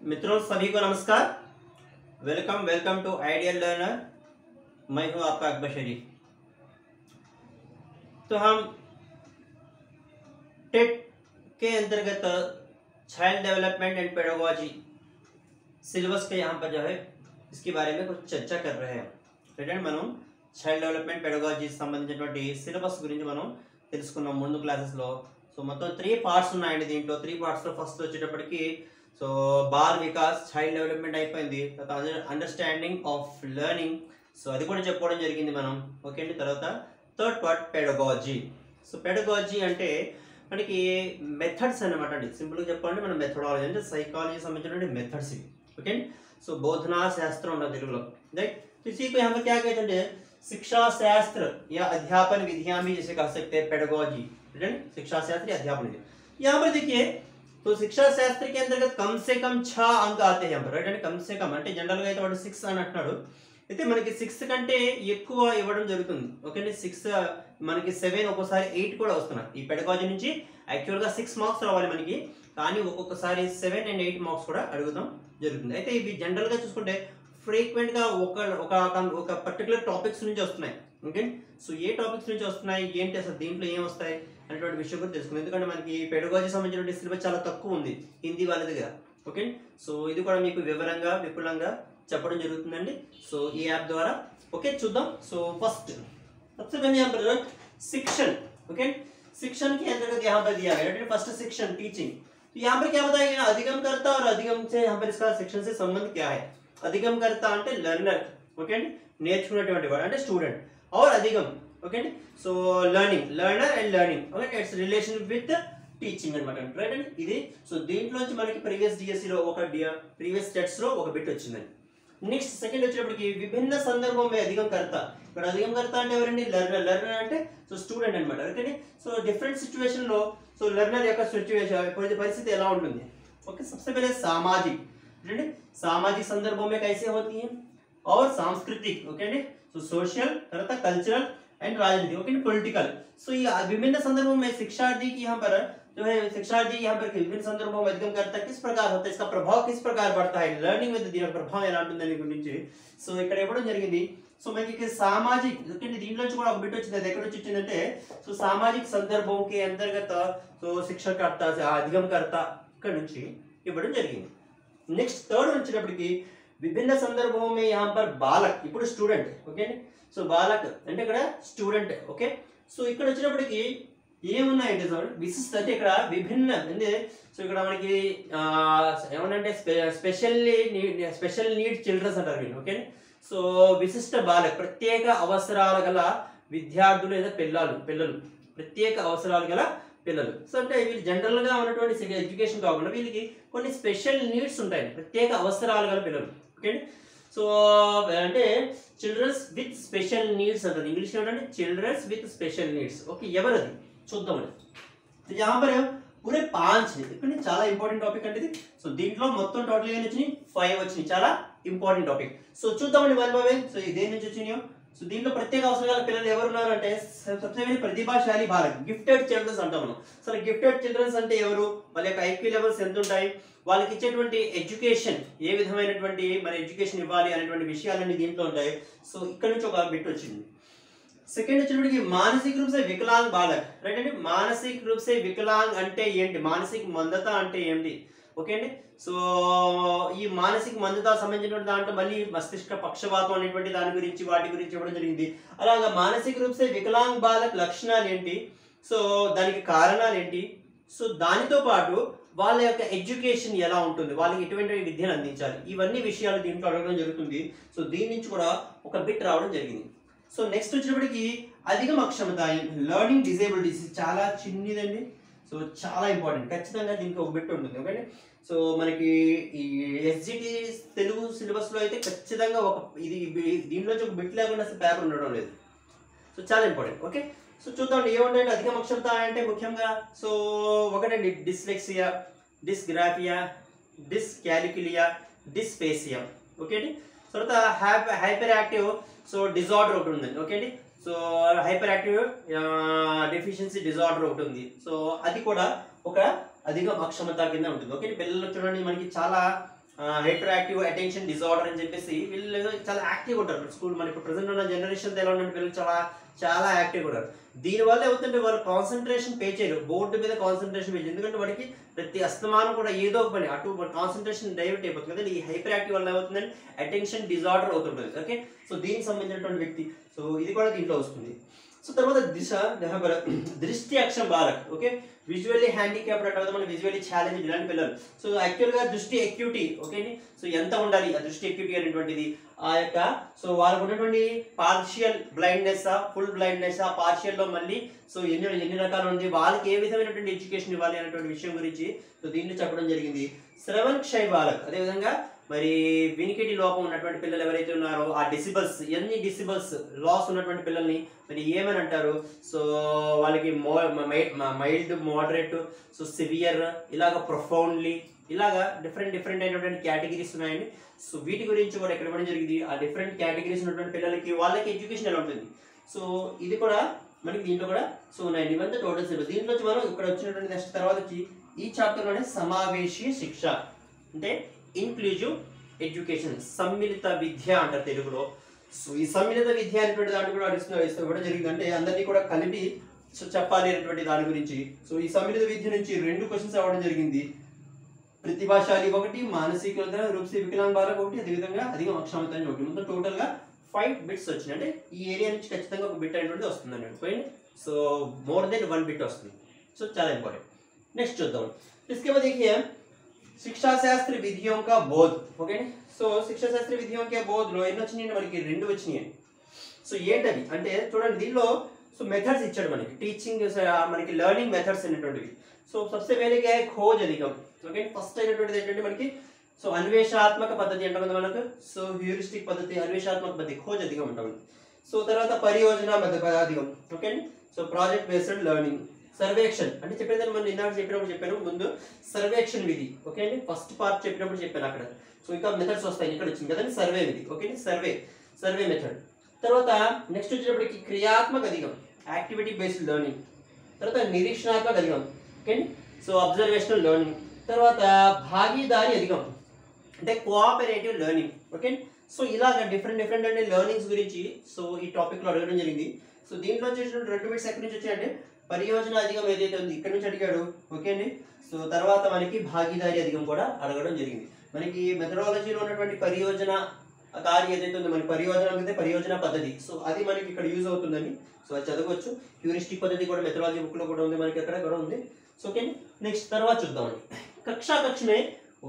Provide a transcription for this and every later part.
मित्रों सभी को नमस्कार। Welcome welcome to Ideal Learner. मैं हूं आपका अकबर शरीफ। तो हम टेट के अंतर्गत child development and pedagogy syllabus के यहाँ पर जो है इसके बारे में कुछ चर्चा कर रहे हैं। फ्रेंड మనం చైల్డ్ డెవలప్మెంట్ పెడగాజీ సంబంధించినటువంటి సిలబస్ గురించి మనం తెలుసుకున్నాం ముందు క్లాసెస్ లో। సో మొత్తం 3 పార్ట్స్ ఉన్నాయండి దీంట్లో। 3 పార్ట్స్ లో ఫస్ట్ వచ్చేటప్పటికి so ball Vikas child development అయిపోయింది, తర్వాత అండర్స్టాండింగ్ ఆఫ్ లెర్నింగ్ సో అది కూడా చెప్పుకోవడం జరిగింది మనం। ఓకే అండి, తర్వాత third part pedagogy. So pedagogy అంటే మనకి మెథడ్స్ అన్నమాట అండి। సింపుల్ గా చెప్పాలంటే మన మెథడాలజీ అంటే సైకాలజీ సంబంధించినటువంటి మెథడ్స్ ఇవి। ఓకే అండి, సో బోధనా శాస్త్రం ఉంటుంది తెలుగులో। राइट, तो इसी को यहाँ पर क्या कहते हैं, शिक्षा शास्त्र या अध्यापन विधियां भी जैसे कह सकते हैं पेडागोजी। शिक्षा शास्त्र या अध्यापन विधि। यहाँ पर देखिए तो शिक्षा शास्त्र के अंतर्गत कम से कम 6 अंक आते हैं यहाँ पर। राइट, कम से कम అంటే జనరల్ గా అయితే వాడు 6 అని అంటున్నాడు, అయితే మనకి 6 కంటే ఎక్కువ ఇవ్వడం జరుగుతుంది। ఓకే అండి, 6 మనకి 7 ఒక్కోసారి 8 కూడా వస్తున్నాయి। ఈ పెడగాజీ నుంచి యాక్చువల్ గా 6 మార్క్స్ రావాలి మనకి, కానీ ఒక్కొక్కసారి 7 and 8 మార్క్స్ కూడా అడుగుతాం జరుగుతుంది। అయితే ఇవి జనరల్ గా చూసుకుంటే ఫ్రీక్వెంట్ గా ఒక పర్టికులర్ టాపిక్స్ నుంచి వస్తున్నాయి। ఓకే, సో ఏ టాపిక్స్ నుంచి వస్తున్నాయి ఏంటి, అసలు దీంట్లో ఏం వస్తాయి అనేటువంటి విషయం కూడా తెలుసుకుందాం। ఎందుకంటే మనకి పెడగాజీ సంబంధించిన సిలబస్ చాలా తక్కువ ఉంది హిందీ వాళ్ళ దగ్గర। ఓకే, సో ఇది కూడా మీకు వివరంగా విపులంగా చెప్పడం జరుగుతుందండి సో ఈ యాప్ ద్వారా। ఓకే చూద్దాం। సో फर्स्ट सबसे पहले यहाँ पर शिक्षण। ओके, शिक्षण के अंतर्गत यहाँ पर दिया गया है फर्स्ट शिक्षण टीचिंग। तो यहाँ पर क्या बताया गया, अधिगमकर्ता और अधिगम से यहाँ पर इसका शिक्षण से संबंध क्या है। अधिगमकर्ता అంటే లెర్నర్, ఓకే అండి, నేర్చుకునేటువంటి వాడు అంటే స్టూడెంట్, और अधिगम ఓకే అండి so learning, learner and learning okay it's relation with teaching అన్నమాట। రైట్ అండి, ఇది సో దీంట్లోంచి మనకి ప్రీవియస్ డిఎస్సి లో ఒక ప్రీవియస్ టెట్స్ లో ఒక బిట్ వచ్చిందండి। నెక్స్ట్ సెకండ్ వచ్చేటప్పటికి విభిన్న సందర్భం మే అధిగమకర్త। ఇక్కడ అధిగమకర్త అంటే ఎవరండి, లెర్నర్। లెర్నర్ అంటే సో స్టూడెంట్ అన్నమాట। ఓకే, సో డిఫరెంట్ సిచ్యువేషన్ లో సో లెర్నర్ యొక్క సిచ్యువేషన్ పరిస్థితి ఎలా ఉంటుంది। ओके, सबसे पहले सामाजिक, सामाजिक संदर्भों में कैसे होती है, और सांस्कृतिक ओके सो सोशल, तरह कल्चरल एंड राजनीति ओके पॉलिटिकल। सो ये विभिन्न संदर्भों में शिक्षार्थी की यहाँ पर जो है शिक्षार्थी यहाँ पर विभिन्न संदर्भों में अधिगम करता है, किस प्रकार होता है, इसका प्रभाव किस प्रकार पड़ता है, लर्निंग में దీని ప్రభావం ఎలా ఉంటుందని గురించి సో ఇక్కడ ఇవ్వడం జరిగింది। సో మనకి సామాజిక ఓకే దీంట్లో నుంచి కూడా ఒక బిట్ వచ్చింది, అది ఎక్కడ నుంచి వచ్చిందంటే సో సామాజిక సందర్భం के अंतर्गत సో శిక్షణకర్త అధిగమకర్త ఇక్కడ నుంచి ఇవ్వడం జరిగింది। నెక్స్ట్ థర్డ్ వచ్చేటప్పటికి విభిన్న సందర్భం में यहाँ पर బాలక్, ఇప్పుడు స్టూడెంట్ ఓకే సో బాలక్ అంటే ఇక్కడ స్టూడెంట్। ఓకే, సో ఇక్కడ వచ్చేటప్పటికి ఏమున్నాయంటే విశిష్ట అంటే ఇక్కడ విభిన్న అంటే సో ఇక్కడ మనకి ఏమనంటే స్పెషల్ నీడ్ చిల్డ్రన్స్ అంటారు వీళ్ళు। ఓకే, సో విశిష్ట బాలక్ ప్రత్యేక అవసరాలు గల విద్యార్థులు లేదా పిల్లలు ప్రత్యేక అవసరాలు గల పిల్లలు। సో అంటే వీళ్ళు జనరల్ గా ఉన్నటువంటి ఎడ్యుకేషన్ కాకుండా వీళ్ళకి కొన్ని స్పెషల్ నీడ్స్ ఉంటాయి, ప్రత్యేక అవసరాలు గల పిల్లలు। ఓకే, సో అంటే చిల్డ్రన్స్ విత్ స్పెషల్ నీడ్స్ అంటారు, ఇంగ్లీష్ లో అంటే children's with special needs. Okay, ఎవరది చూద్దామండి। तो यहाँ पर पूरे 5 ఇక్కడ చాలా ఇంపార్టెంట్ టాపిక్ అంటే ఇది। సో దీంట్లో మొత్తం టోటల్ గా వచ్చినాయి 5 వచ్చినాయి, చాలా ఇంపార్టెంట్ టాపిక్। సో చూద్దామండి వన్ బై వన్। సో దేని నుంచి వచ్చినాయో సో దీంట్లో ప్రత్యేక అవసరాల పిల్లలు ఎవరు ఉన్నారు అంటే सबसे पहले ప్రతిభాశాలి బాలక్, గిఫ్టెడ్ చిల్డ్రన్స్ అంటాం మనం। సో గిఫ్టెడ్ చిల్డ్రన్స్ అంటే ఎవరు, వాళ్ళ యొక్క ఐక్యూ లెవెల్స్ ఎంత ఉంటాయి, వాళ్ళకి ఇచ్చేటువంటి ఎడ్యుకేషన్ ఏ విధమైనటువంటి మన ఎడ్యుకేషన్ ఇవ్వాలి అనేటువంటి విషయాలన్నీ దీంట్లో ఉంటాయి। సో ఇక్కడ నుంచి ఒక బిట్ వచ్చింది। సెకండ్ వచ్చేటప్పటికి మానసిక రూప్ సే వికలాంగ్ బాలక్। రైట్ అండి, మానసిక రూప్ సే వికలాంగ్ అంటే ఏంటి, మానసిక మందత అంటే ఏంటి। ఓకే అండి, సో ఈ మానసిక మందత సంబంధించినటువంటి దాంట్లో మళ్ళీ మస్తిష్క పక్షవాతం అనేటువంటి దాని గురించి వాటి గురించి ఇవ్వడం జరిగింది। అలాగా మానసిక రూప్ సే వికలాంగ్ బాలక్ లక్షణాలు ఏంటి, సో దానికి కారణాలు ఏంటి, సో దానితో పాటు వాళ్ళ యొక్క ఎడ్యుకేషన్ ఎలా ఉంటుంది, వాళ్ళకి ఎటువంటి విద్యను అందించాలి, ఇవన్నీ విషయాలు దీంట్లో అడగడం జరుగుతుంది। సో దీని నుంచి కూడా ఒక బిట్ రావడం జరిగింది। సో నెక్స్ట్ వచ్చేటప్పటికి అధిగమ అక్షమత, లెర్నింగ్ డిజేబిలిటీస్, చాలా చిన్నదండి, సో చాలా ఇంపార్టెంట్, ఖచ్చితంగా దీనికి ఒక బిట్ ఉంటుంది। ఓకే, సో మనకి ఈ ఎస్జిటి తెలుగు సిలబస్ లో అయితే ఖచ్చితంగా ఒక ఇది దీంట్లో ఒక బిట్ లేకుండా అసలు పేపర్ ఉండడం లేదు, సో చాలా ఇంపార్టెంట్। ఓకే, సో చూద్దాం ఏముంటాయంటే అధిగమ అక్షమత అంటే ముఖ్యంగా సో ఒకటండి డిస్లెక్సియా, డిస్గ్రాఫియా, డిస్కాలిక్యులియా, డిస్పేసియా। ఓకే అండి, తర్వాత హైపర్ యాక్టివ్ సో డిజార్డర్ ఒకటి ఉందండి। ఓకే అండి, so hyper active deficiency disorder ఒకటి ఉంది, సో అది కూడా ఒక అధిగమ అక్షమత కింద ఉంటుంది। ఓకే, పిల్లలు చూడండి మనకి చాలా హైపర్ యాక్టివ్ అటెన్షన్ డిజార్డర్ అని చెప్పేసి వీళ్ళు చాలా యాక్టివ్గా ఉంటారు స్కూల్. మన ఇప్పుడు ప్రజెంట్ ఉన్న జనరేషన్ ఎలా ఉంటే వీళ్ళు చాలా చాలా యాక్టివ్గా ఉంటారు. దీనివల్ల ఏమవుతుంటే వాళ్ళు కాన్సన్ట్రేషన్ పే చేయరు, బోర్డు మీద కాన్సన్ట్రేషన్ పే చేయరు. ఎందుకంటే వాడికి ప్రతి అస్తమానం కూడా ఏదో ఒక పని అటు కాన్సన్ట్రేషన్ డైవర్ట్ అయిపోతుంది కదా. ఈ హైపర్ యాక్టివ్ వల్ల ఏమవుతుందంటే అటెన్షన్ డిజార్డర్ అవుతుంటుంది. ఓకే, సో దీనికి సంబంధించినటువంటి వ్యక్తి, సో ఇది కూడా దీంట్లో వస్తుంది. సో తర్వాత దృష్టి అక్షం బాలక్. ఓకే, విజువల్లీ హ్యాండిక్యాప్డ్ అంటే మన విజువల్లీ ఛాలెంజ్ ఇలాంటి పిల్లలు. సో యాక్చువల్గా దృష్టి ఎక్యూటీ, ఓకే, సో ఎంత ఉండాలి ఆ దృష్టి ఎక్యూటీ అనేటువంటిది ఆ యొక్క, సో వాళ్ళకు ఉన్నటువంటి పార్షియల్ బ్లైండ్నెస్, ఫుల్ బ్లైండ్నెస్, ఆ పార్షియల్లో మళ్ళీ సో ఎన్ని రకాలు ఉంది, వాళ్ళకి ఏ విధమైనటువంటి ఎడ్యుకేషన్ ఇవ్వాలి అనేటువంటి విషయం గురించి సో దీన్ని చెప్పడం జరిగింది. శ్రవణ్ క్షయ బాలక్, అదేవిధంగా మరి వినికిడి లోపం ఉన్నటువంటి పిల్లలు ఎవరైతే ఉన్నారో ఆ డిసిబల్స్, ఎన్ని డిసిబల్స్ లాస్ ఉన్నటువంటి పిల్లల్ని మరి ఏమని అంటారు, సో వాళ్ళకి మైల్డ్, మోడరేట్, సో సివియర్, ఇలాగ ప్రొఫౌండ్లీ, ఇలాగా డిఫరెంట్ అయినటువంటి కేటగిరీస్ ఉన్నాయండి. సో వీటి గురించి కూడా ఇక్కడ ఇవ్వడం జరిగింది. ఆ డిఫరెంట్ కేటగిరీస్ ఉన్నటువంటి పిల్లలకి వాళ్ళకి ఎడ్యుకేషన్ ఎలా ఉంటుంది, సో ఇది కూడా మనకి దీంట్లో కూడా సో ఉన్నాయండి. ఇవంతా టోటల్ సిలబస్. దీంట్లో మనం ఇక్కడ వచ్చినటువంటి నెక్స్ట్ తర్వాత వచ్చి ఈ చాప్టర్లోనే సమావేశీయ శిక్ష అంటే ఇన్క్లూజివ్ ఎడ్యుకేషన్, సమ్మిళిత విద్య అంటారు తెలుగులో. సో ఈ సమ్మిళిత విద్య అనేటువంటి దాన్ని కూడా ఇవ్వడం జరిగింది. అంటే అందరినీ కూడా కలిపి సో చెప్పాలి అనేటువంటి దాని గురించి. సో ఈ సమ్మిళిత విద్య నుంచి 2 క్వశ్చన్స్ అవ్వడం జరిగింది. ప్రతిభాశాలి ఒకటి, మానసిక రూపసి వికలాంగ్ బాలక్ ఒకటి, అదేవిధంగా అధిక అక్షమత ఒకటి. మొత్తం టోటల్ గా 5 బిట్స్ వచ్చినాయి. అంటే ఈ ఏరియా నుంచి ఖచ్చితంగా ఒక బిట్ అనేటువంటిది వస్తుందండి. Okay, so more than 1 bit వస్తుంది. సో చాలా ఇంపార్టెంట్. నెక్స్ట్ చూద్దాం. इसके बाद देखिए शिक्षा शास्त्र विधियों का बोध. ఓకే, సో శిక్షా శాస్త్ర విధియోं के बोध లో ఎన్ని వచ్చినాయి మనకి 2 వచ్చినాయి. సో ఏంటది అంటే చూడండి, దీనిలో సో మెథడ్స్ ఇచ్చాడు మనకి, టీచింగ్ మనకి లెర్నింగ్ మెథడ్స్ అనేటువంటివి. సో सबसे पहले क्या है खोज अधिगम. ఓకే, ఫస్ట్ అయినటువంటిది ఏంటంటే మనకి సో అన్వేషాత్మక పద్ధతి అంటే మనకు సో హ్యూరిస్టిక్ పద్ధతి, అన్వేషాత్మక పద్ధతి, ఖోజ్ అధిగం అంటాం. సో తర్వాత పరియోజన అధిగం. Okay, so project based learning. సర్వేక్షణ అంటే చెప్పేది మనం ఇందాక చెప్పాను ముందు సర్వేక్షణ విధి. ఓకే అండి, ఫస్ట్ పార్ట్ చెప్పినప్పుడు చెప్పాను అక్కడ. సో ఇంకా మెథడ్స్ వస్తాయి, ఇక్కడ వచ్చింది కదండి సర్వే విధి. Okay, survey method. తర్వాత నెక్స్ట్ వచ్చేటప్పటికి క్రియాత్మక అధిగం, యాక్టివిటీ బేస్డ్ లెర్నింగ్. తర్వాత నిరీక్షణాత్మక అధిగం. Okay, so observational learning. తర్వాత భాగీదారి అధిగం అంటే కోఆపరేటివ్ లెర్నింగ్. ఓకే, సో ఇలాగ డిఫరెంట్ అంటే లెర్నింగ్స్ గురించి సో ఈ టాపిక్ లో అడగడం జరిగింది. సో దీంట్లో వచ్చేసినటువంటి 2 బిట్స్ ఎక్కడి నుంచి వచ్చాయంటే పరియోజన అధిగం ఏదైతే ఉంది ఇక్కడ నుంచి అడిగాడు. ఓకే అండి, సో తర్వాత మనకి భాగీదారి అధిగం కూడా అడగడం జరిగింది. మనకి మెథడాలజీలో ఉన్నటువంటి పరియోజన కార్య ఏదైతే ఉందో మనకి పరియోజన అంటే పరియోజన పద్ధతి, సో అది మనకి ఇక్కడ యూజ్ అవుతుందని సో అది చదవచ్చు. హ్యూరిస్టిక్ పద్ధతి కూడా మెథడాలజీ బుక్ లో కూడా ఉంది, మనకి అక్కడ కూడా ఉంది. సో ఓకే, నెక్స్ట్ తర్వాత చూద్దామండి. కక్ష మే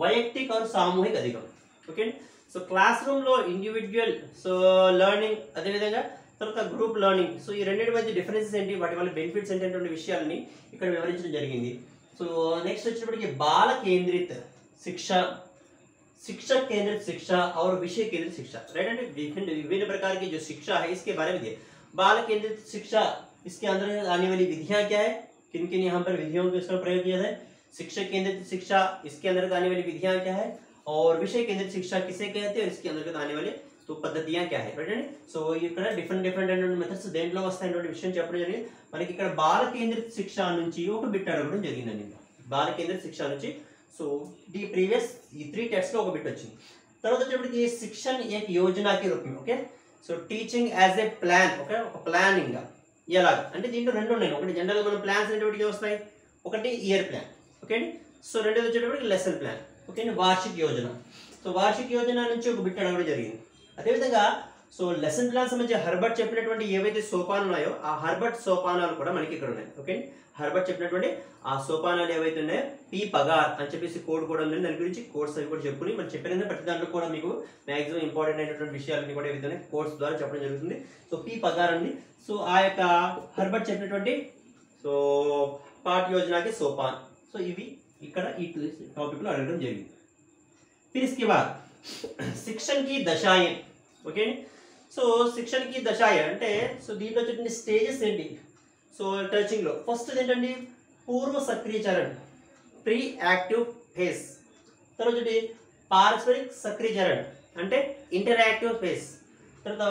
వైయక్తిక और सामूहिक अधिगम. ఓకే, సో క్లాస్ రూమ్ లో ఇండివిజువల్ సో లెర్నింగ్, అదేవిధంగా తర్వాత గ్రూప్ లెర్నింగ్. సో ఈ రెండింటి మధ్య డిఫరెన్సెస్ ఏంటి, వాటి వల్ల బెనిఫిట్స్ ఏంటంటే విషయాలని ఇక్కడ వివరించడం జరిగింది. సో నెక్స్ట్ వచ్చేటప్పటికి బాల కేంద్రిత శిక్ష, शिक्षक केंद्रित शिक्षा और विषय केंद्रित शिक्षा. राइट, विभिन्न प्रकार की जो शिक्षा है इसके बारे में दिए. बाल केंद्रित शिक्षा, इसके अंदर आने वाली विधियां क्या है, किन किन यहाँ पर विधियों को इसका प्रयोग किया है. शिक्षक केंद्रित शिक्षा, इसके अंतर्गत आने वाली विधियां क्या है, और विषय केंद्रित शिक्षा किसे कहते हैं, और इसके अंतर्गत आने वाले तो పద్ధతియా क्या है. రైట్ అండి, సో ఇక్కడ డిఫరెంట్ మెథడ్స్ దేంట్లో వస్తాయనే విషయం చెప్పడం జరిగింది. మనకి ఇక్కడ బాల కేంద్రిత శిక్ష నుంచి ఒక బిట్ అడగడం జరిగిందండి. బాల కేంద్రిత శిక్ష నుంచి సో दी प्रीवियस ఈ 3 టెస్ట్ లో ఒక బిట్ వచ్చింది. తర్వాత వచ్చేటప్పటికి శిక్షణ एक योजना के रूप में. Okay, so teaching as a plan. Okay, ఒక ప్లానింగ్ ఎలా అంటే దీంట్లో 2 ఉన్నాయి. ఒకటి జనరల్ మనం ప్లాన్స్ అనేటివి వస్తాయి, ఒకటి ఇయర్ ప్లాన్. ఓకే అండి, సో రెండోది వచ్చేటప్పటికి లెసన్ ప్లాన్. ఓకే అండి, వార్షిక యోజన. సో వార్షిక యోజన నుంచి ఒక బిట్ అడగడం జరిగింది. అదేవిధంగా సో లెసన్ ప్లాన్ సంబంధించి హర్బర్ట్ చెప్పినటువంటి ఏవైతే సోపానాలు ఉన్నాయో ఆ హర్బర్ట్ సోపానాలు కూడా మనకి ఇక్కడ ఉన్నాయి. ఓకే, హర్బర్ట్ చెప్పినటువంటి ఆ సోపానాలు ఏవైతే ఉన్నాయో పి పగార్ అని చెప్పేసి కోడ్ కూడా ఉంది. దాని గురించి కోడ్స్ అవి కూడా చెప్పుకుని మనం చెప్పిన ప్రతి దాంట్లో కూడా మీకు మాక్సిమం ఇంపార్టెంట్ అయినటువంటి విషయాలన్నీ కూడా ఏవైతే కోడ్స్ ద్వారా చెప్పడం జరుగుతుంది. సో పి పగార్ అండి. సో ఆ యొక్క హర్బర్ట్ చెప్పినటువంటి సో పాఠ యోజనకి సోపాన్. సో ఇవి ఇక్కడ ఈ టాపిక్ లో అడగడం జరిగింది. फिर इसके बाद शिक्षण की दशाएं. ఓకే, సో శిక్షణ కి దశాయ అంటే సో దీంట్లో చెప్పిన స్టేజెస్ ఏంటి, సో టచింగ్ లో ఫస్ట్ ఏంటండి పూర్వ సక్రియ చరణ, ప్రీ యాక్టివ్ ఫేజ్. తర్వాత పారస్పరిక సక్రియ చరణ అంటే ఇంటరాక్టివ్ ఫేజ్. తర్వాత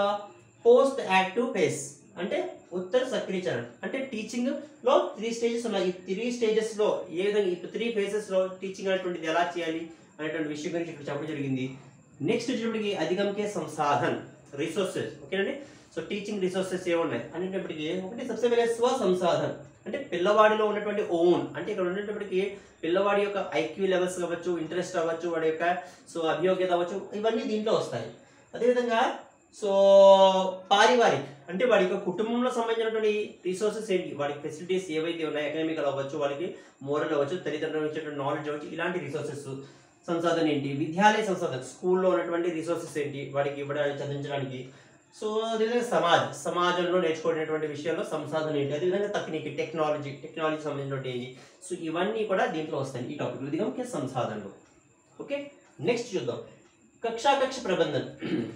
పోస్ట్ యాక్టివ్ ఫేజ్ అంటే ఉత్తర సక్రియ చరణ. అంటే టీచింగ్ లో 3 స్టేజెస్ ఉన్నాయి. ఈ 3 స్టేజెస్ లో ఏ విధంగా 3 ఫేజెస్ లో టీచింగ్ అనేటువంటిది ఎలా చేయాలి, అనేటువంటి విషయం గురించి ఇక్కడ చెప్పడం జరిగింది. నెక్స్ట్ వచ్చేటప్పటికి అధిగమ్ కే సంసాధన్ రిసోర్సెస్, ఓకేనండి. సో టీచింగ్ రిసోర్సెస్ ఏమున్నాయి అనేటప్పటికి ఒకటి సబ్సే పహలే స్వ సంసాధన్ అంటే పిల్లవాడిలో ఉన్నటువంటి ఓన్, అంటే ఇక్కడ ఉన్నప్పటికీ పిల్లవాడి యొక్క ఐక్యూ లెవెల్స్ కావచ్చు, ఇంట్రెస్ట్ అవ్వచ్చు, వాడి యొక్క సో అభియోగ్యత అవ్వచ్చు, ఇవన్నీ దీంట్లో వస్తాయి. అదేవిధంగా సో పారివారిక్ అంటే వాడి యొక్క కుటుంబంలో సంబంధించినటువంటి రిసోర్సెస్ ఏంటి, వాడికి ఫెసిలిటీస్ ఏవైతే ఉన్నాయో ఎకనామికల్ అవ్వచ్చు, వాళ్ళకి మోరల్ అవ్వచ్చు, తల్లిదండ్రులు ఇచ్చేటువంటి నాలెడ్జ్ అవ్వచ్చు, ఇలాంటి రిసోర్సెస్. సంసాధన ఏంటి, విద్యాలయ సంసాధన స్కూల్లో ఉన్నటువంటి రిసోర్సెస్ ఏంటి వాడికి ఇవ్వడానికి చదివించడానికి. సో అదేవిధంగా సమాజంలో నేర్చుకునేటువంటి విషయాల్లో సంసాధన ఏంటి, అదేవిధంగా టెక్నాలజీ సంబంధించినటువంటి ఏంటి. సో ఇవన్నీ కూడా దీంట్లో వస్తాయి ఈ టాపిక్ అధిగమ్ కే సంసాధనలో. ఓకే, నెక్స్ట్ చూద్దాం కక్ష ప్రబంధన్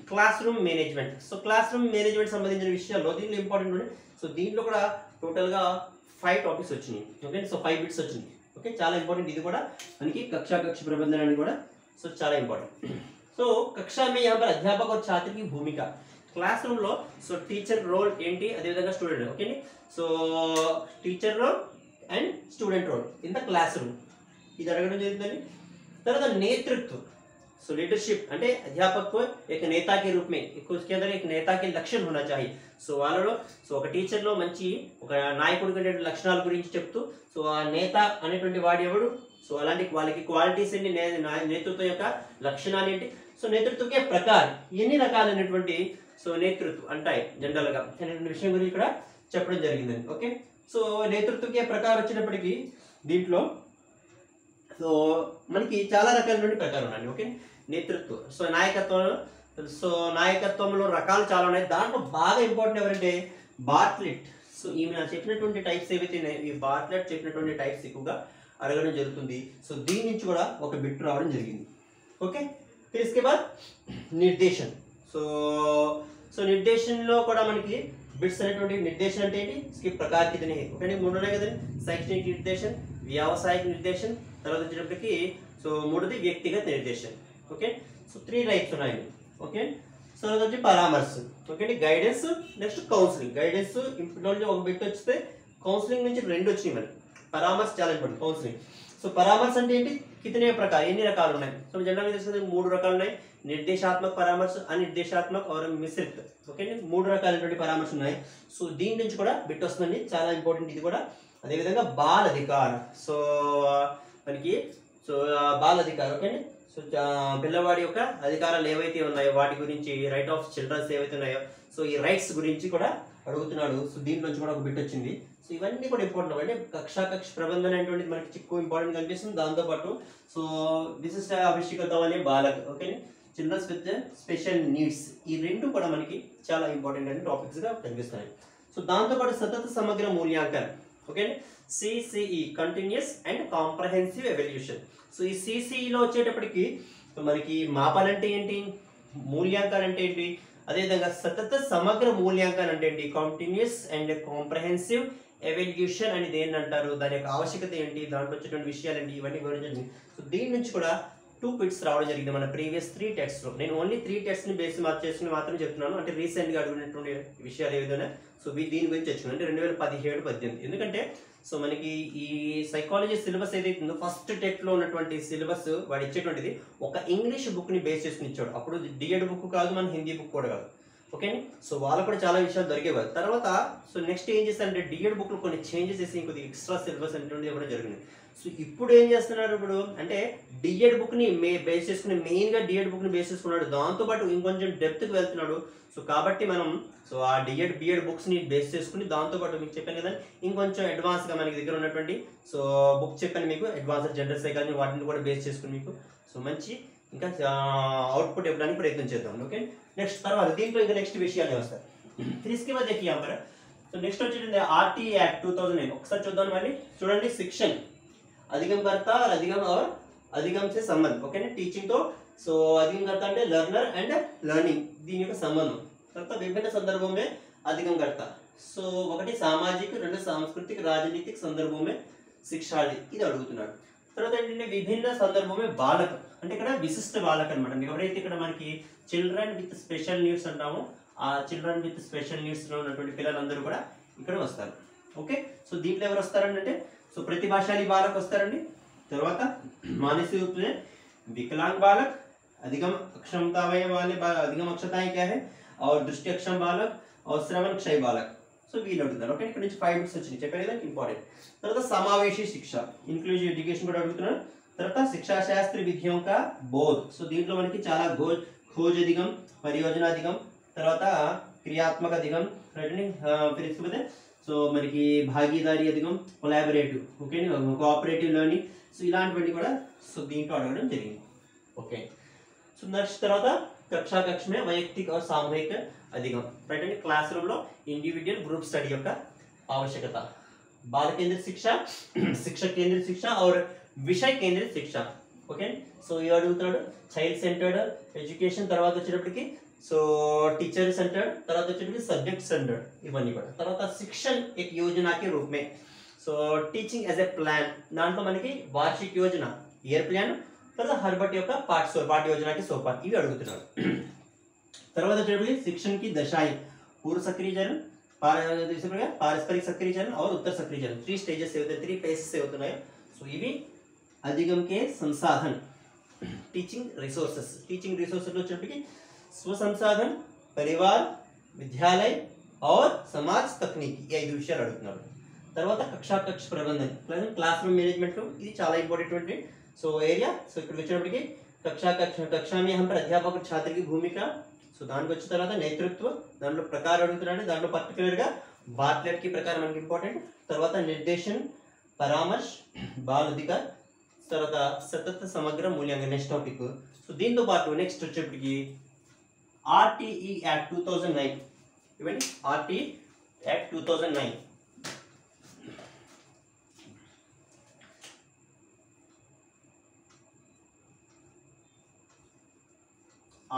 class room management. So class room management సంబంధించిన విషయాల్లో దీంట్లో ఇంపార్టెంట్ ఉన్నాయి. సో దీంట్లో కూడా టోటల్గా 5 టాపిక్స్ వచ్చినాయి. ఓకే, సో 5 బిట్స్ వచ్చినాయి. ఓకే, చాలా ఇంపార్టెంట్ ఇది కూడా మనకి కక్ష ప్రబంధन అని కూడా సో చాలా ఇంపార్టెంట్. సో కక్షా మే यहाँ पर अध्यापक और छात्र की भूमिका క్లాస్ రూమ్ లో సో టీచర్ రోల్ ఏంటి, అదేవిధంగా student. Okay, so teacher role and student role in the classroom ఇది అడగడం జరుగుతుంది. తర్వాత నేతృత్వ सो लीडरशिप అంటే अध्यापक को एक नेता के रूप में उसके अंदर एक नेता के लक्षण होना चाहिए. సో వాళ్ళలో సో ఒక టీచర్ లో మంచి ఒక నాయకుడికి ఉండే లక్షణాల గురించి చెప్తూ సో ఆ నేత అనేటువంటి వాడు ఎవడు, సో అలాంటి వాళ్ళకి క్వాలిటీస్ ఏంటి, నేతృత్వం యొక్క లక్షణాలు ఏంటి, సో నేతృత్వకే ప్రకారం ఎన్ని రకాలైనటువంటి సో నేతృత్వం అంటాయి జనరల్ గా అనేటువంటి విషయం గురించి ఇక్కడ చెప్పడం జరిగిందండి. ఓకే, సో నేతృత్వకే ప్రకారం వచ్చినప్పటికీ దీంట్లో సో మనకి చాలా రకాలైన ప్రకారం ఉన్నాయి. ఓకే, నేతృత్వం సో నాయకత్వంలో రకాలు చాలా ఉన్నాయి. దాంట్లో బాగా ఇంపార్టెంట్ ఎవరంటే బార్ట్లెట్. సో ఈమె చెప్పినటువంటి టైప్స్ ఏవైతే ఉన్నాయి ఈ బార్ట్లెట్ చెప్పినటువంటి టైప్స్ ఎక్కువగా అడగడం జరుగుతుంది. సో దీని నుంచి కూడా ఒక బిట్ రావడం జరిగింది. ఓకే, फिर इसके बाद निर्देशन. సో నిర్దేశంలో కూడా మనకి బిట్స్ అనేటువంటి నిర్దేశం అంటే ఏంటి, इसके प्रकार कितने हैं. ఓకే, 3 ఉన్నాయి కదండి, శైక్షణిక నిర్దేశం, వ్యావసాయిక నిర్దేశం, తర్వాత వచ్చేటప్పటికి సో మూడోది వ్యక్తిగత నిర్దేశం. ఓకే, సో 3 టైప్స్ ఉన్నాయి. ఓకే, సో వచ్చి పరామర్శ. Okay, guidance, next counselling. Guidance ఇంట్లో ఒక బిట్ వస్తే కౌన్సిలింగ్ నుంచి 2 వచ్చినాయి మనకి. పరామర్శ చాలా ఇంపార్టెంట్. కౌన్సిలింగ్ సో పరామర్శ అంటే ఏంటి, కితనే ప్రకారం ఎన్ని రకాలు ఉన్నాయి. సో జనరల్ గా తెలుస్తుంది 3 రకాలు ఉన్నాయి, నిర్దేశాత్మక పరామర్శ, అనిర్దేశాత్మక और మిశ్రిత. ఓకే, 3 రకాలైనటువంటి పరామర్శ ఉన్నాయి. సో దీని నుంచి కూడా బిట్ వస్తుంది, చాలా ఇంపార్టెంట్ ఇది కూడా. అదేవిధంగా బాల్ అధికార్. సో మనకి సో బాల్ అధికార్. ఓకే, సో పిల్లవాడి యొక్క అధికారాలు ఏవైతే ఉన్నాయో వాటి గురించి, రైట్ ఆఫ్ చిల్డ్రన్స్ ఏవైతే ఉన్నాయో సో ఈ రైట్స్ గురించి కూడా అడుగుతున్నాడు. సో దీంట్లో నుంచి కూడా ఒక బిట్ వచ్చింది. సో ఇవన్నీ కూడా ఇంపార్టెంట్. అంటే కక్ష ప్రబంధన అనేటువంటిది మనకి ఎక్కువ ఇంపార్టెంట్ కనిపిస్తుంది. దాంతోపాటు సో విశిష్ట ఆవశ్యకత అనే బాలక్. Okay, childrens with special needs, ఈ 2 కూడా మనకి చాలా ఇంపార్టెంట్ అనే టాపిక్స్ గా కనిపిస్తున్నాయి. సో దాంతోపాటు సతత సమగ్ర మూల్యాంకనం. Okay, CCE continuous and comprehensive evolution. So ఈ సిసిఈలో వచ్చేటప్పటికి మనకి మాపాలంటే ఏంటి, మూల్యాంకనం అంటే ఏంటి, అదేవిధంగా సతత సమగ్ర మూల్యాంకనం అంటే ఏంటి, కంటిన్యూస్ అండ్ కాంప్రహెన్సివ్ ఎవల్యూషన్ అనేది ఏంటంటారు, దాని యొక్క ఆవశ్యకత ఏంటి, దాంట్లో వచ్చేటువంటి విషయాలు ఏంటి, ఇవన్నీ వివరించండి. సో దీని నుంచి కూడా 2 బిట్స్ రావడం జరిగింది మన ప్రీవియస్ 3 టెస్ట్స్ లో. నేను ఓన్లీ 3 టెస్ట్స్ ని బేస్ చేసుకుని మాత్రం చెప్తున్నాను. అంటే రీసెంట్ గా అడిగినటువంటి విషయాలు ఏదైనా సో దీని గురించి తెచ్చుకున్నాను. అంటే 2017-18. ఎందుకంటే సో మనకి ఈ సైకాలజీ సిలబస్ ఏదైతే ఉందో ఫస్ట్ టెట్ లో ఉన్నటువంటి సిలబస్ వాడు ఇచ్చేటువంటిది ఒక ఇంగ్లీష్ బుక్ ని బేస్ చేసుకుని ఇచ్చాడు. అప్పుడు డిఎడ్ బుక్ కాదు, మన హిందీ బుక్ కూడా కాదు. ఓకే, సో వాళ్ళకు కూడా చాలా విషయాలు దొరికేవారు. తర్వాత సో నెక్స్ట్ ఏం చేస్తారంటే డిఎడ్ బుక్ లో కొన్ని చేంజెస్ చేసి ఇంకొద్ది ఎక్స్ట్రా సిలబస్ అనేటువంటిది ఇవ్వడం జరిగింది. సో ఇప్పుడు ఏం చేస్తున్నారు, ఇప్పుడు అంటే డిఎడ్ బుక్ ని బేస్ చేసుకుని మెయిన్ గా డిఎడ్ బుక్ ని బేస్ చేసుకున్నాడు, దాంతో పాటు ఇంకొంచెం డెప్త్ కి వెళ్తున్నాడు. సో కాబట్టి మనం సో ఆ బిఎడ్ బుక్స్ ని బేస్ చేసుకుని దాంతో పాటు మీకు చెప్పాను కదా ఇంకొంచెం అడ్వాన్స్ గా మనకి దగ్గర ఉన్నటువంటి సో బుక్ చెప్పాను మీకు, అడ్వాన్స్ జనరల్ సైకాలజీ, వాటిని కూడా బేస్ చేసుకుని మీకు సో మంచి ఇంకా అవుట్పుట్ ఇవ్వడానికి ప్రయత్నం చేద్దాం. ఓకే, నెక్స్ట్ తర్వాత దీంట్లో ఇంకా నెక్స్ట్ విషయాలు వస్తాయి. इसके बाद देखिए यहाँ पर तो नेक्स्ट వచ్చేది आरटी एक्ट 2009. ఒకసారి చూద్దాం మళ్ళీ చూడండి. शिक्षण अधिगमकर्ता और अधिगम से संबंध. ఓకే, టీచింగ్ తో సో अधिगमकर्ता అంటే లెర్నర్ అండ్ లెర్నింగ్ దీని యొక్క సంబంధం. తర్వాత విభిన్న సందర్భం में अधिगमकर्ता. సో ఒకటి సామాజిక, 2 సాంస్కృతిక, రాజనీతిక సందర్భం में శిక్షాది ఇది అడుగుతున్నాడు. తర్వాత ఏంటంటే విభిన్న సందర్భం में బాలక అంటే ఇక్కడ విశిష్ట బాలక అన్నమాట. ఎవరైతే ఇక్కడ మనకి చిల్డ్రన్ విత్ స్పెషల్ నీడ్స్ అంటామో ఆ చిల్డ్రన్ విత్ స్పెషల్ నీడ్స్ లో ఉన్నటువంటి పిల్లలందరూ కూడా ఇక్కడ వస్తారు. ఓకే, సో దీంట్లో ఎవరు వస్తారంటే సో ప్రతిభాశాలి బాలక వస్తారండి. తర్వాత మానసిక विकलांग बालक, अधिगम अक्षमता वाले अधिगम अक्षमताएं क्या है, और दृष्टि अक्षम बालक और श्रवण क्षय बालक. సో వీళ్ళు అడుగుతారు. ఓకే, ఇక్కడ నుంచి 5 బిట్స్ వచ్చినాయి చెప్పారు కదా, ఇంపార్టెంట్. తర్వాత సమావేశీ శిక్ష, ఇంక్లూజివ్ ఎడ్యుకేషన్ కూడా అడుగుతున్నారు. తర్వాత శిక్షా శాస్త్ర విధియోं का बोध. సో దీంట్లో మనకి చాలా खोज अधिगम, परियोजना अधिगम, తర్వాత క్రియాత్మక అధిగం, రైట్. సో మనకి భాగీదారీ అధిగం, collaborative, okay, cooperative learning. So ఇలాంటివన్నీ కూడా సో దీంట్లో అడగడం జరిగింది. ఓకే, సో నెక్స్ట్ తర్వాత कक्षा कक्ष में वैयक्तिक और सामूहिक अधिगम, రైట్ అండి. క్లాస్ రూమ్ లో ఇండివిడ్యువల్ గ్రూప్ స్టడీ యొక్క ఆవశ్యకత. బాల కేంద్రిత శిక్ష, శిక్షక కేంద్రిత శిక్ష और విషయ కేంద్రిత శిక్ష. ఓకే, సో ఇది అడుగుతున్నాడు. చైల్డ్ సెంటర్డ్ ఎడ్యుకేషన్, తర్వాత వచ్చేటప్పటికి సో टीचर सेंटर्ड, తర్వాత వచ్చేటప్పటికి సబ్జెక్ట్ సెంటర్డ్, ఇవన్నీ కూడా. తర్వాత शिक्षण एक योजना के रूप में, so teaching as a plan, దాంట్లో మనకి వార్షిక యోజన, ఇయర్ ప్లాన్, తర్వాత హర్బట్ యొక్క పాఠ్య యోజనకి सोपान, ఇవి అడుగుతున్నాడు. తర్వాత వచ్చేటప్పటికి शिक्षण की दशाएं, पूर्व सक्रियकरण, पारस्परिक सक्रियकरण और उत्तर सक्रियकरण, 3 स्टेजेस से होते हैं, 3 फेजेस से होते हैं. सो ये भी अधिगम के संसाधन, टीचिंग रिसोर्सेस, टीचिंग रिसोर्सेस వచ్చేటప్పటికి स्व संसाधन, परिवार, विद्यालय और समाज तकनीकी, ఈ 5 విషయాలు అడుగుతున్నారు. తర్వాత కక్షా కక్ష ప్రబంధన, క్లాస్ రూమ్ మేనేజ్మెంట్ లో ఇది చాలా ఇంపార్టెంట్ సో ఏరియా. సో ఇక్కడ వచ్చేటప్పటికి కక్షా में हम पर अध्यापक और छात्र की भूमिका, సో దానికి వచ్చిన తర్వాత నేతృత్వ, దాంట్లో ప్రకారం అడుగుతున్నాడు. దాంట్లో పర్టికులర్ గా బార్ట్లెట్ కి ప్రకారం మనకి ఇంపార్టెంట్. తర్వాత నిర్దేశన్, పరామర్శ, బాల్ అధికార్, తర్వాత సతత సమగ్ర మూల్యాంకన, నెక్స్ట్ టాపిక్. సో దీంతో పాటు నెక్స్ట్ వచ్చేప్పటికి ఆర్టీఈ యాక్ట్ 2009, ఇవ్వండి. RTE act 2009,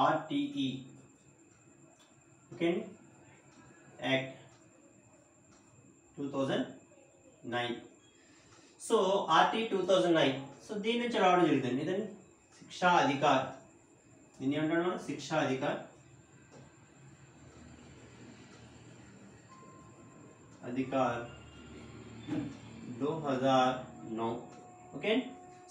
RTE, okay, act 2009. So RT 2009, so దీని నుంచి రావడం జరుగుతుంది. ఇదండి శిక్షా అధికార్, దీన్ని ఏమంటాడు మనం, శిక్షా అధికార్, अधिकार 2009. ఓకే,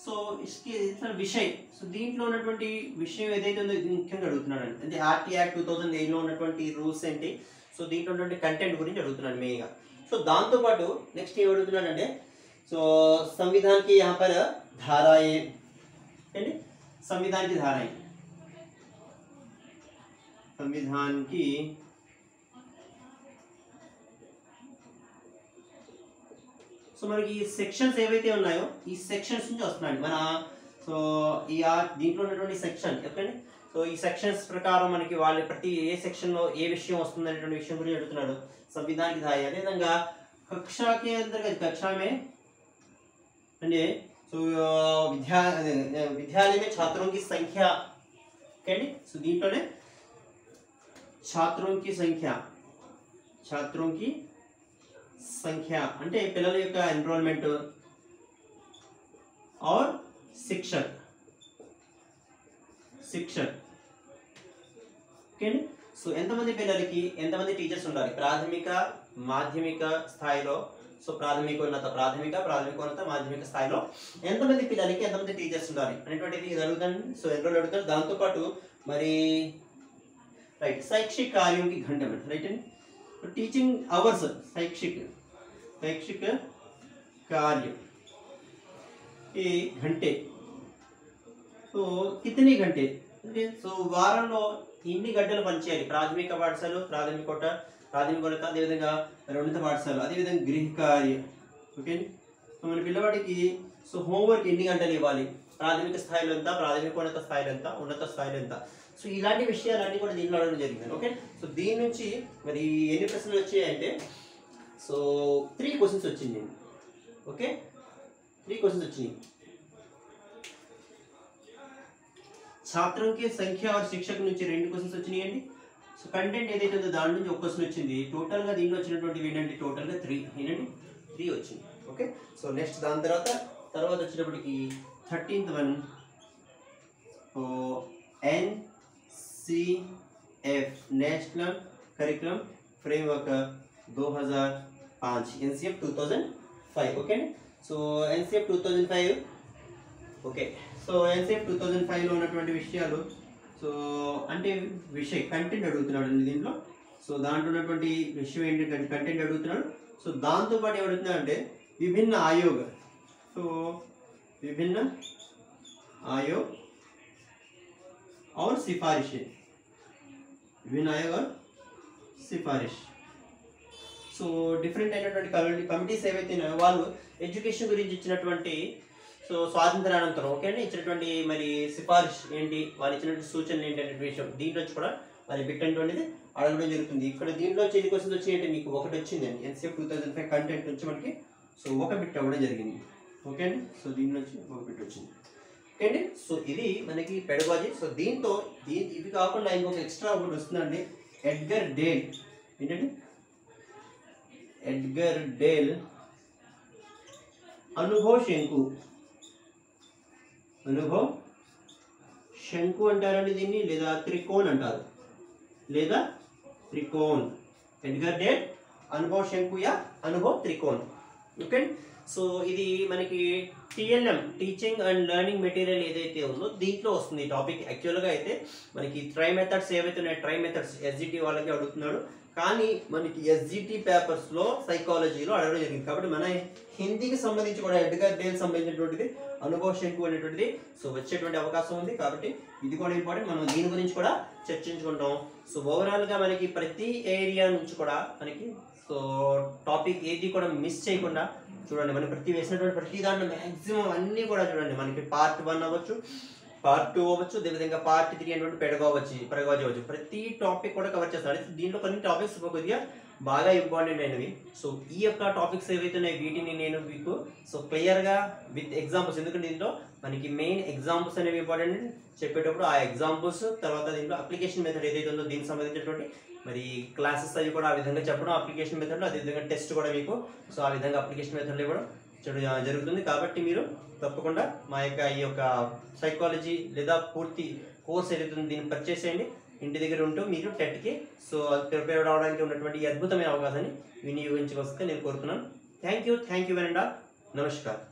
సో इसके విషయం, సో దీంట్లో ఉన్నటువంటి విషయం ఏదైతే ఉందో ఇది ముఖ్యంగా అడుగుతున్నాడు. అంటే ఆర్టీ యాక్ట్ 2008 లో ఉన్నటువంటి రూల్స్ ఏంటి, సో దీంట్లో ఉన్నటువంటి కంటెంట్ గురించి అడుగుతున్నాడు మెయిన్గా. సో దాంతో పాటు నెక్స్ట్ ఏం అడుగుతున్నాడంటే, సో संविधान की यहाँ पर धाराएं, संविधान की धाराएं, संविधान की సో మనకి ఈ సెక్షన్స్ ఏవైతే ఉన్నాయో ఈ సెక్షన్స్ నుంచి వస్తున్నాయి మన. సో ఈ దీంట్లో ఉన్నటువంటి సెక్షన్ చెప్పండి. సో ఈ సెక్షన్స్ ప్రకారం మనకి వాళ్ళ ప్రతి ఏ సెక్షన్ లో ఏ విషయం వస్తుంది అనేటువంటి విషయం గురించి అడుగుతున్నాడు. సంవిధానికి ధాయ, అదేవిధంగా कक्षा के अंतर्गत, कक्षा में అంటే సో విద్యాలయ में छात्रों की संख्या, ఓకేండి. సో దీంట్లోనే छात्रों की संख्या అంటే పిల్లల యొక్క ఎన్రోల్మెంట్ और शिक्षक, ఓకే. సో ఎంతమంది పిల్లలకి ఎంతమంది టీచర్స్ ఉండాలి ప్రాథమిక మాధ్యమిక స్థాయిలో. సో ప్రాథమికోన్నత మాధ్యమిక స్థాయిలో ఎంతమంది పిల్లలకి ఎంతమంది టీచర్స్ ఉండాలి అనేటువంటిది ఇది అడుగుతాను. సో ఎన్రోల్ అడుగుతారు. దాంతోపాటు మరి రైట్ शैक्षिक कार्यों की घंटे में, राइट, टीचिंग आवर्स, शैक्षिक कार्य के घंटे, तो कितने घंटे అంటే సో వారంలో ఎన్ని గంటలు పనిచేయాలి ప్రాథమిక పాఠశాల, ప్రాథమికోన్నత, అదేవిధంగా ఉన్నత పాఠశాల, అదేవిధంగా గృహ కార్య, ఓకే. సో మన పిల్లవాడికి సో హోంవర్క్ ఎన్ని గంటలు ఇవ్వాలి, ప్రాథమిక స్థాయిలో ఎంత, ప్రాథమికోన్నత స్థాయిలో ఎంత, ఉన్నత స్థాయిలో ఎంత. సో ఇలాంటి విషయాలన్నీ కూడా దీంట్లో అడగడం జరిగింది. ఓకే, సో దీని నుంచి మరి ఎన్ని ప్రశ్నలు వచ్చాయంటే సో 3 క్వశ్చన్స్ వచ్చింది. ఓకే, 3 క్వశ్చన్స్ వచ్చినాయి. छात्रों की संख्या और शिक्षक నుంచి 2 క్వశ్చన్స్ వచ్చినాయండి. సో కంటెంట్ ఏదైతే ఉందో దాని నుంచి 1 క్వశ్చన్ వచ్చింది. టోటల్ గా దీనిలో వచ్చినటువంటివి ఏంటంటే టోటల్ గా 3 వచ్చింది. ఓకే, సో నెక్స్ట్ దాని తర్వాత వచ్చేటప్పటికి 13th one NCF national curriculum framework 2005, NCF 2005. Okay, so NCF 2005 okay, so ఎంతసేపు 2005లో ఉన్నటువంటి విషయాలు. సో అంటే కంటెంట్ అడుగుతున్నాడు అండి దీంట్లో. సో దాంట్లో ఉన్నటువంటి విషయం ఏంటంటే కంటెంట్ అడుగుతున్నాడు. సో దాంతోపాటు ఏమడుగుతున్నాడు అంటే విభిన్న ఆయోగ్. సో विभिन्न आयोग और सिफारिशें, विभिन्न आयोग और सिफारिश. సో డిఫరెంట్ అయినటువంటి కమిటీస్ ఏవైతే ఉన్నాయో వాళ్ళు ఎడ్యుకేషన్ గురించి ఇచ్చినటువంటి సో స్వాతంత్రానంతరం ఓకే అండి ఇచ్చినటువంటి మరి సిఫారిష్ ఏంటి, వాళ్ళు ఇచ్చినటువంటి సూచనలు ఏంటి అనే విషయం దీంట్లో కూడా మరి బిట్ అనేటువంటిది అడగడం జరుగుతుంది. ఇక్కడ దీంట్లో ఎన్ని క్వశ్చన్స్ వచ్చినాయంటే మీకు ఒకటి వచ్చిందండి ఎన్సీఎఫ్ 2005 కంటెంట్ నుంచి మనకి. సో ఒక బిట్ అవ్వడం జరిగింది ఓకే అండి. సో దీని నుంచి ఒక బిట్ వచ్చింది ఓకే అండి. సో ఇది మనకి పెడగాజీ. సో దీంతో ఇవి కాకుండా ఇంకొక ఎక్స్ట్రా ఒకటి వస్తుందండి, ఎడ్గర్ డేల్. ఏంటండి ఎడ్గర్ డేల్ అనుభవ్ శంకు. అనుభవ్ శంకు అంటారండి దీన్ని, లేదా త్రికోణ్ అంటారు, లేదా త్రికోణ్. ఎడ్గర్ డేల్ అనుభవ్ శంకు యా అనుభవ్ త్రికోణ్ ఓకే. సో ఇది మనకి TLM teaching and learning material ఏదైతే ఉందో దీంట్లో వస్తుంది ఈ టాపిక్. యాక్చువల్గా అయితే మనకి ట్రై మెథడ్స్ ఏవైతే ఉన్నాయో ట్రై మెథడ్స్ ఎస్జిటి వాళ్ళకి అడుగుతున్నాడు, కానీ మనకి ఎస్జిటి పేపర్స్లో సైకాలజీలో అడగడం జరిగింది. కాబట్టి మన హిందీకి సంబంధించి కూడా ఎడ్గర్ డేల్ సంబంధించినటువంటిది అనుభవ్ శంకు అనేటువంటిది సో వచ్చేటువంటి అవకాశం ఉంది. కాబట్టి ఇది కూడా ఇంపార్టెంట్, మనం దీని గురించి కూడా చర్చించుకుంటాం. సో ఓవరాల్గా మనకి ప్రతి ఏరియా నుంచి కూడా మనకి సో టాపిక్ ఏది కూడా మిస్ చేయకుండా చూడండి. మనకి వేసినటువంటి ప్రతి దాంట్లో మ్యాక్సిమం అన్నీ కూడా చూడండి. మనకి పార్ట్ 1 అవ్వచ్చు, పార్ట్ 2 అవ్వచ్చు, అదేవిధంగా పార్ట్ 3 అనేటువంటి పెడగాజీ అవ్వచ్చు. ప్రతి టాపిక్ కూడా కవర్ చేస్తాడు. దీంట్లో కొన్ని టాపిక్స్ కొద్దిగా బాగా ఇంపార్టెంట్ అయినవి. సో ఈ యొక్క టాపిక్స్ ఏవైతే ఉన్నాయో వీటిని నేను మీకు సో క్లియర్గా విత్ ఎగ్జాంపుల్స్, ఎందుకంటే దీంట్లో మనకి మెయిన్ ఎగ్జాంపుల్స్ అనేవి ఇంపార్టెంట్ చెప్పేటప్పుడు ఆ ఎగ్జాంపుల్స్ తర్వాత దీంట్లో అప్లికేషన్ మెథడ్ ఏదైతే ఉందో దీనికి సంబంధించినటువంటి మరి క్లాసెస్ అవి కూడా ఆ విధంగా చెప్పడం అప్లికేషన్ మెథడ్లో, అదేవిధంగా టెస్ట్ కూడా మీకు సో ఆ విధంగా అప్లికేషన్ మెథడ్లో ఇవ్వడం జరుగుతుంది. కాబట్టి మీరు తప్పకుండా మా యొక్క ఈ యొక్క సైకాలజీ లేదా పూర్తి కోర్స్ ఏదైతే ఉందో దీన్ని పర్చేస్ చేయండి. ఇంటి దగ్గర ఉంటూ మీరు టెట్కి సో ప్రిపేర్ అవడానికి ఉన్నటువంటి ఈ అద్భుతమైన అవకాశాన్ని వినియోగించుకొస్తే నేను కోరుతున్నాను. Thank you very much. నమస్కారం.